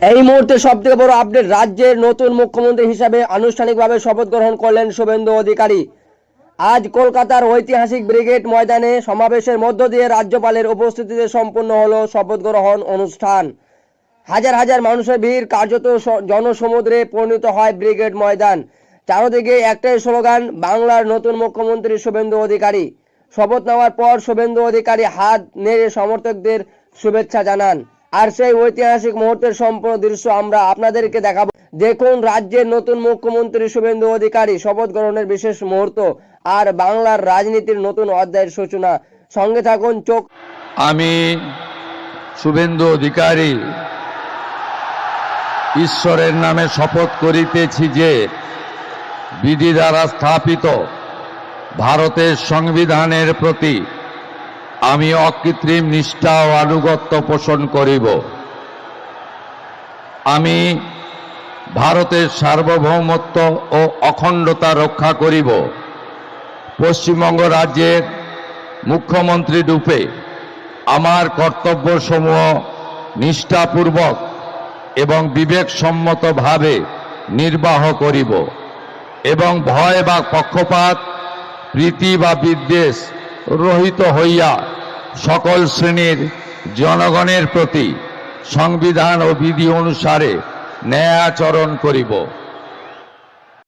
এই মুহূর্তে সবথেকে বড় আপডেট, রাজ্যের নতুন মুখ্যমন্ত্রী হিসাবে আনুষ্ঠানিকভাবে শপথ গ্রহণ করলেন শুভেন্দু অধিকারী। আজ কলকাতার ঐতিহাসিক ব্রিগেড ময়দানে সমাবেশের মধ্য দিয়ে রাজ্যপালের উপস্থিতিতে সম্পন্ন হলো শপথ গ্রহণ অনুষ্ঠান। হাজার হাজার মানুষের ভিড়, কার্যত জনসমুদ্রে পরিণত হয় ব্রিগেড ময়দান। চারদিকে একটাই স্লোগান, বাংলার নতুন মুখ্যমন্ত্রী শুভেন্দু অধিকারী। শপথ নেওয়ার পর শুভেন্দু অধিকারী হাত নেড়ে সমর্থকদের শুভেচ্ছা জানান। আর সেই ঐতিহাসিক মুহূর্তের সম্পূর্ণ দৃশ্য আমরা আপনাদেরকে দেখাবো। দেখুন রাজ্যের নতুন মুখ্যমন্ত্রী শুভেন্দু অধিকারী শপথ গ্রহণের বিশেষ মুহূর্ত আর বাংলার রাজনীতির নতুন অধ্যায়ের সূচনা। সঙ্গে থাকুন চোখ। আমি শুভেন্দু অধিকারী ঈশ্বরের নামে শপথ করিতেছি যে বিধি দ্বারা স্থাপিত ভারতের সংবিধানের প্রতি আমি অকৃত্রিম নিষ্ঠা ও আনুগত্য পোষণ করিব। আমি ভারতের সার্বভৌমত্ব ও অখণ্ডতা রক্ষা করিব। পশ্চিমবঙ্গ রাজ্যের মুখ্যমন্ত্রী রূপে আমার কর্তব্যসমূহ নিষ্ঠাপূর্বক এবং বিবেকসম্মতভাবে নির্বাহ করিব এবং ভয় বা পক্ষপাত, প্রীতি বা বিদ্বেষ রহিত হইয়া সকল শ্রেণীর জনগণের প্রতি সংবিধান ও বিধি অনুসারে ন্যায় আচরণ করিব।